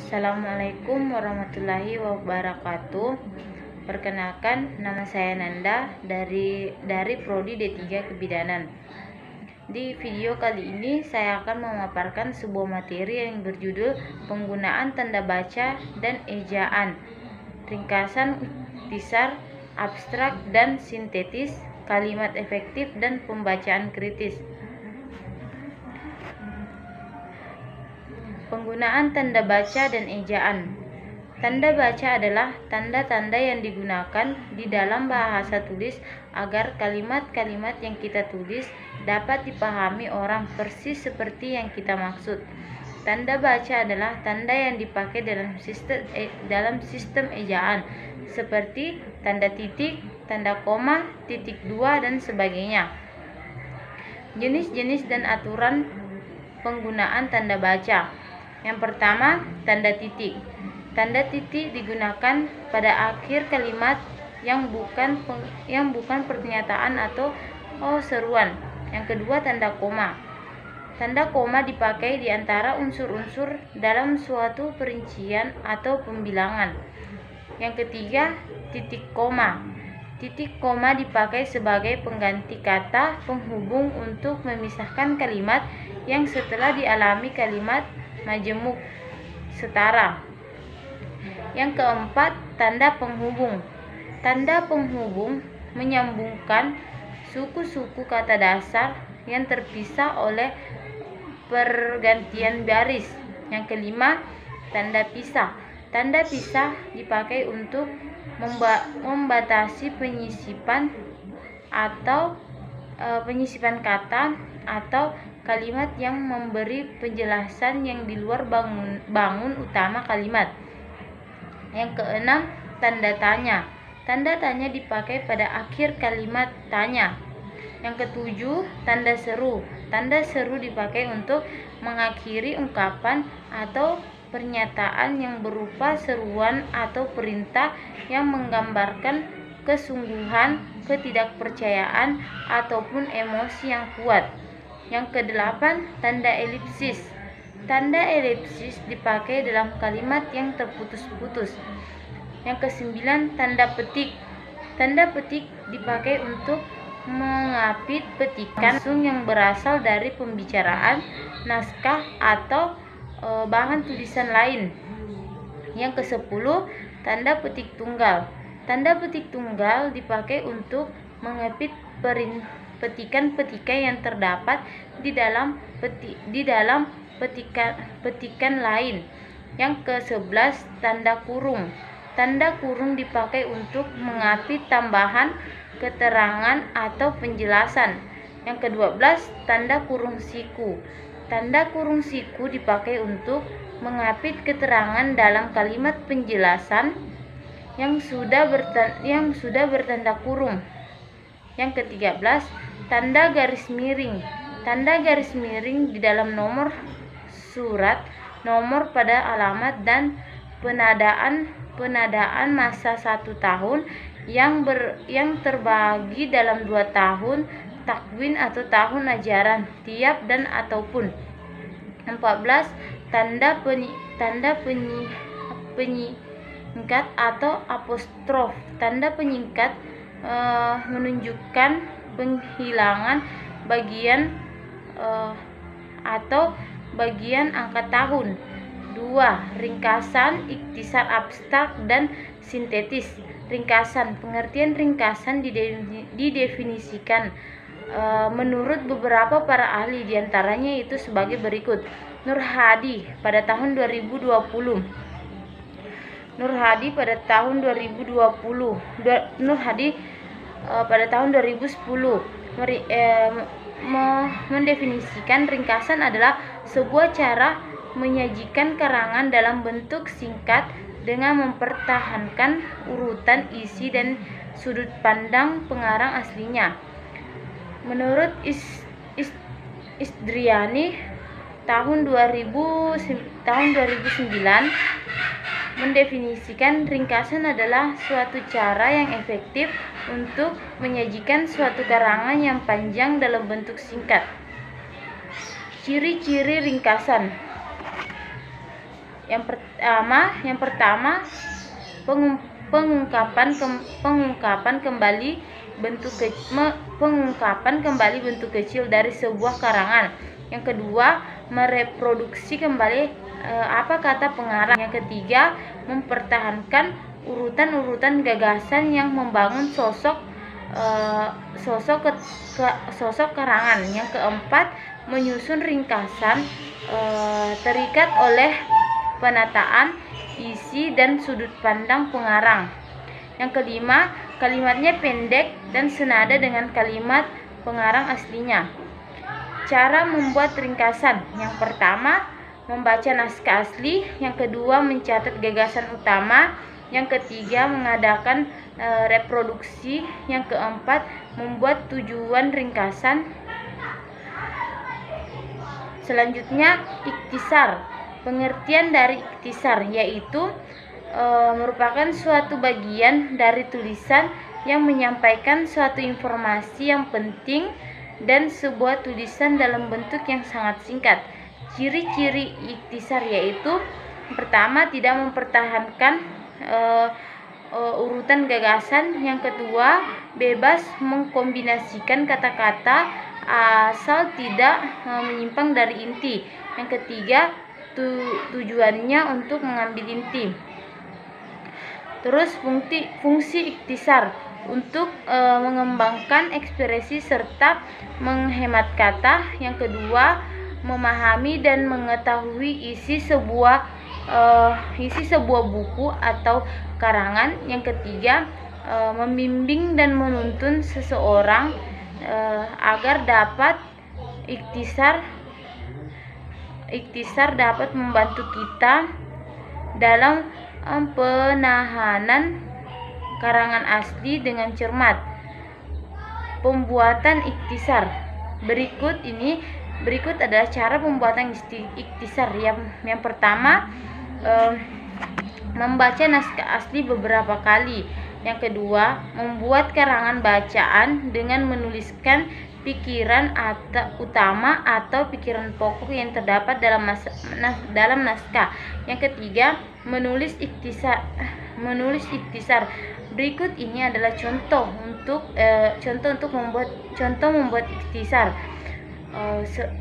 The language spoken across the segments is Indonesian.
Assalamualaikum warahmatullahi wabarakatuh. Perkenalkan, nama saya Nanda dari Prodi D3 Kebidanan. Di video kali ini saya akan memaparkan sebuah materi yang berjudul penggunaan tanda baca dan ejaan, ringkasan, ikhtisar, abstrak dan sintetis, kalimat efektif dan pembacaan kritis. Penggunaan tanda baca dan ejaan. Tanda baca adalah tanda-tanda yang digunakan di dalam bahasa tulis agar kalimat-kalimat yang kita tulis dapat dipahami orang persis seperti yang kita maksud. Tanda baca adalah tanda yang dipakai dalam sistem ejaan, seperti tanda titik, tanda koma, titik dua, dan sebagainya. Jenis-jenis dan aturan penggunaan tanda baca. Yang pertama, tanda titik. Tanda titik digunakan pada akhir kalimat yang bukan pernyataan atau seruan. Yang kedua, tanda koma. Tanda koma dipakai di antara unsur-unsur dalam suatu perincian atau pembilangan. Yang ketiga, titik koma. Titik koma dipakai sebagai pengganti kata penghubung untuk memisahkan kalimat yang setelah dialami kalimat majemuk setara. Yang keempat, tanda penghubung. Tanda penghubung menyambungkan suku-suku kata dasar yang terpisah oleh pergantian baris. Yang kelima, tanda pisah. Tanda pisah dipakai untuk membatasi penyisipan kata atau kalimat yang memberi penjelasan yang di luar bangun utama kalimat. Yang keenam, tanda tanya. Tanda tanya dipakai pada akhir kalimat tanya. Yang ketujuh, tanda seru. Tanda seru dipakai untuk mengakhiri ungkapan atau pernyataan yang berupa seruan atau perintah yang menggambarkan kesungguhan, ketidakpercayaan, ataupun emosi yang kuat. Yang kedelapan, tanda elipsis. Tanda elipsis dipakai dalam kalimat yang terputus-putus. Yang kesembilan, tanda petik. Tanda petik dipakai untuk mengapit petikan langsung yang berasal dari pembicaraan, naskah, atau bahan tulisan lain. Yang kesepuluh, tanda petik tunggal. Tanda petik tunggal dipakai untuk mengapit petikan-petikan yang terdapat di dalam petikan lain. Yang ke-11, tanda kurung. Tanda kurung dipakai untuk mengapit tambahan, keterangan, atau penjelasan. Yang ke-12, tanda kurung siku. Tanda kurung siku dipakai untuk mengapit keterangan dalam kalimat penjelasan yang sudah bertanda kurung. Yang ke-13, tanda garis miring. Tanda garis miring di dalam nomor surat, nomor pada alamat, dan penadaan masa 1 tahun yang terbagi dalam 2 tahun takwin atau tahun ajaran tiap dan ataupun. 14, tanda penyingkat atau apostrof. Tanda penyingkat menunjukkan penghilangan bagian atau bagian angka tahun. 2, ringkasan, ikhtisar, abstrak, dan sintetis. Ringkasan. Pengertian ringkasan didefinisikan menurut beberapa para ahli, diantaranya itu sebagai berikut. Nur Hadi pada tahun 2020. Nur Hadi pada tahun 2010 mendefinisikan ringkasan adalah sebuah cara menyajikan karangan dalam bentuk singkat dengan mempertahankan urutan isi dan sudut pandang pengarang aslinya. Menurut Isdriani tahun 2009 mendefinisikan ringkasan adalah suatu cara yang efektif untuk menyajikan suatu karangan yang panjang dalam bentuk singkat. Ciri-ciri ringkasan. Yang pertama pengungkapan kembali bentuk kecil dari sebuah karangan. Yang kedua, mereproduksi kembali apa kata pengarang. Yang ketiga, mempertahankan urutan gagasan yang membangun sosok karangan. Yang keempat, menyusun ringkasan terikat oleh penataan isi dan sudut pandang pengarang. Yang kelima, kalimatnya pendek dan senada dengan kalimat pengarang aslinya. Cara membuat ringkasan: yang pertama, membaca naskah asli. Yang kedua, mencatat gagasan utama. Yang ketiga, mengadakan reproduksi. Yang keempat, membuat tujuan ringkasan. Selanjutnya, ikhtisar. Pengertian dari ikhtisar yaitu merupakan suatu bagian dari tulisan yang menyampaikan suatu informasi yang penting dan sebuah tulisan dalam bentuk yang sangat singkat. Ciri-ciri ikhtisar yaitu: pertama, tidak mempertahankan urutan gagasan. Yang kedua, bebas mengkombinasikan kata-kata asal tidak menyimpang dari inti. Yang ketiga, tujuannya untuk mengambil inti. Terus fungsi ikhtisar untuk mengembangkan ekspresi serta menghemat kata. Yang kedua, memahami dan mengetahui isi sebuah buku atau karangan. Yang ketiga, membimbing dan menuntun seseorang agar dapat ikhtisar dapat membantu kita dalam penahanan karangan asli dengan cermat. Pembuatan ikhtisar. Berikut adalah cara pembuatan ikhtisar. Yang pertama, membaca naskah asli beberapa kali. Yang kedua, membuat karangan bacaan dengan menuliskan pikiran utama atau pikiran pokok yang terdapat dalam naskah. Yang ketiga, menulis ikhtisar. Berikut ini adalah contoh membuat ikhtisar.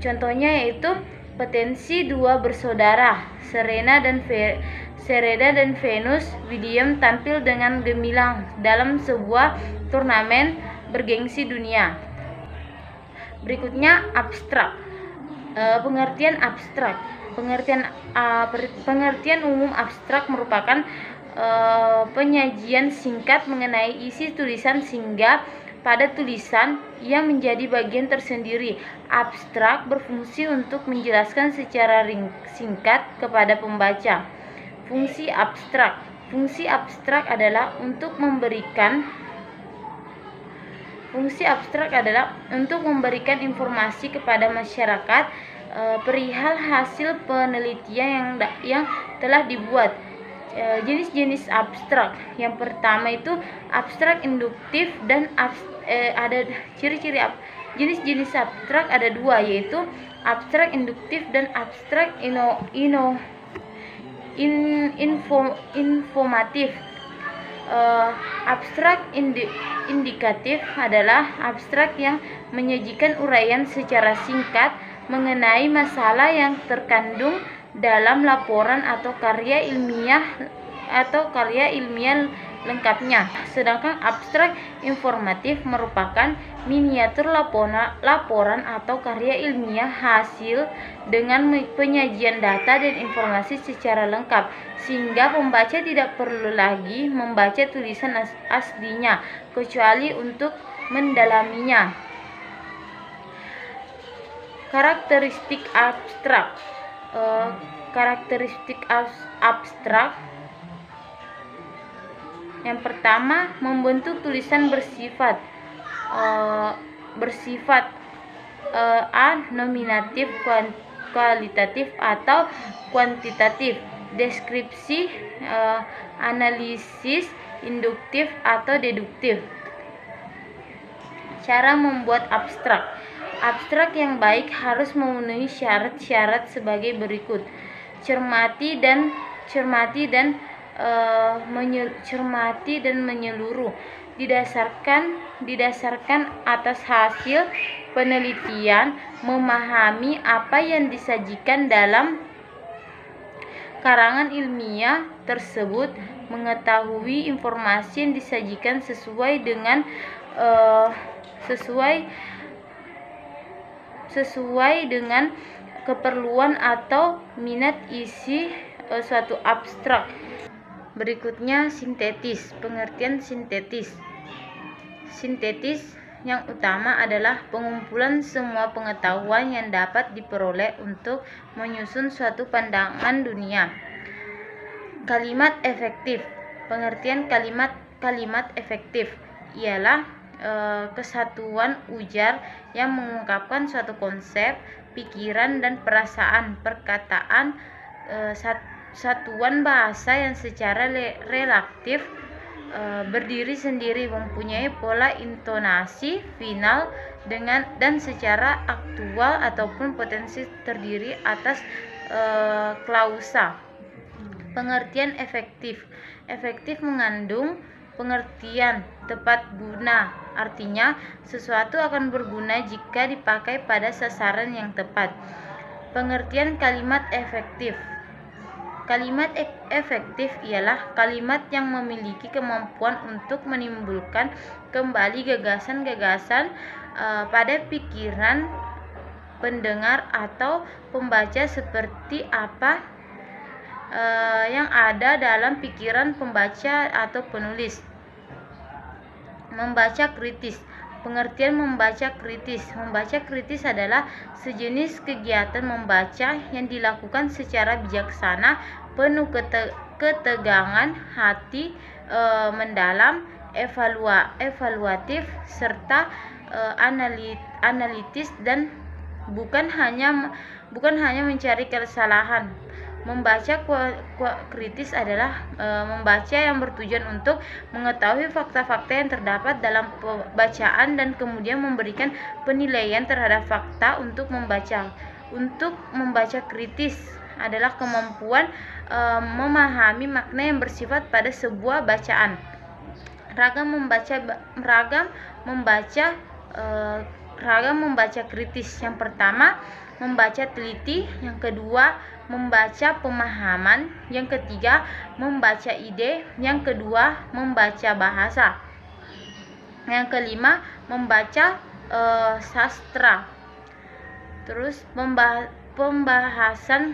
Contohnya yaitu potensi dua bersaudara, Serena dan Venus Williams tampil dengan gemilang dalam sebuah turnamen bergengsi dunia. Berikutnya, abstrak. Pengertian abstrak. Pengertian umum abstrak merupakan penyajian singkat mengenai isi tulisan sehingga pada tulisan yang menjadi bagian tersendiri. Abstrak berfungsi untuk menjelaskan secara singkat kepada pembaca. Fungsi abstrak adalah untuk memberikan informasi kepada masyarakat perihal hasil penelitian yang telah dibuat. Jenis-jenis abstrak. Yang pertama itu abstrak induktif dan ada ciri-ciri jenis-jenis abstrak ada dua, yaitu abstrak induktif dan abstrak informatif. Abstrak indikatif adalah abstrak yang menyajikan uraian secara singkat mengenai masalah yang terkandung dalam laporan atau karya ilmiah lengkapnya. Sedangkan abstrak informatif merupakan miniatur laporan atau karya ilmiah hasil dengan penyajian data dan informasi secara lengkap, sehingga pembaca tidak perlu lagi membaca tulisan aslinya kecuali untuk mendalaminya. Karakteristik abstrak. Abstrak. Yang pertama, membentuk tulisan bersifat nominatif, kualitatif atau kuantitatif, deskripsi, analisis, induktif atau deduktif. Cara membuat abstrak. Abstrak yang baik harus memenuhi syarat-syarat sebagai berikut. cermati dan menyeluruh, didasarkan atas hasil penelitian, memahami apa yang disajikan dalam karangan ilmiah tersebut, mengetahui informasi yang disajikan sesuai dengan keperluan atau minat isi suatu abstrak. Berikutnya sintetis. Pengertian sintetis. Sintetis yang utama adalah pengumpulan semua pengetahuan yang dapat diperoleh untuk menyusun suatu pandangan dunia. Kalimat efektif. Pengertian kalimat efektif ialah kesatuan ujar yang mengungkapkan suatu konsep, pikiran dan perasaan, perkataan, satuan bahasa yang secara relatif berdiri sendiri, mempunyai pola intonasi final dan secara aktual ataupun potensi terdiri atas klausa. Pengertian efektif. Efektif mengandung pengertian tepat guna, artinya sesuatu akan berguna jika dipakai pada sasaran yang tepat. Pengertian kalimat efektif. Kalimat efektif ialah kalimat yang memiliki kemampuan untuk menimbulkan kembali gagasan-gagasan pada pikiran pendengar atau pembaca seperti apa yang ada dalam pikiran pembaca atau penulis. Membaca kritis. Pengertian membaca kritis. Membaca kritis adalah sejenis kegiatan membaca yang dilakukan secara bijaksana, penuh ketegangan hati, mendalam, evaluatif, serta analitis, dan bukan hanya mencari kesalahan. Membaca kritis adalah membaca yang bertujuan untuk mengetahui fakta-fakta yang terdapat dalam bacaan dan kemudian memberikan penilaian terhadap fakta untuk membaca. Untuk membaca kritis adalah kemampuan memahami makna yang bersifat pada sebuah bacaan. Ragam membaca kritis. Yang pertama, membaca teliti. Yang kedua, membaca pemahaman. Yang ketiga, membaca ide. Yang kedua, membaca bahasa. Yang kelima, membaca sastra. Terus pembahasan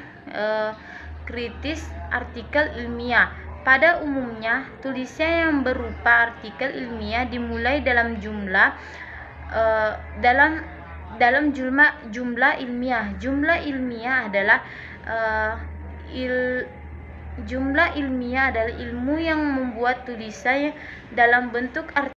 kritis artikel ilmiah. Pada umumnya, tulisan yang berupa artikel ilmiah dimulai dalam jumlah ilmiah. Jumlah ilmiah adalah ilmu yang membuat tulisan dalam bentuk artikel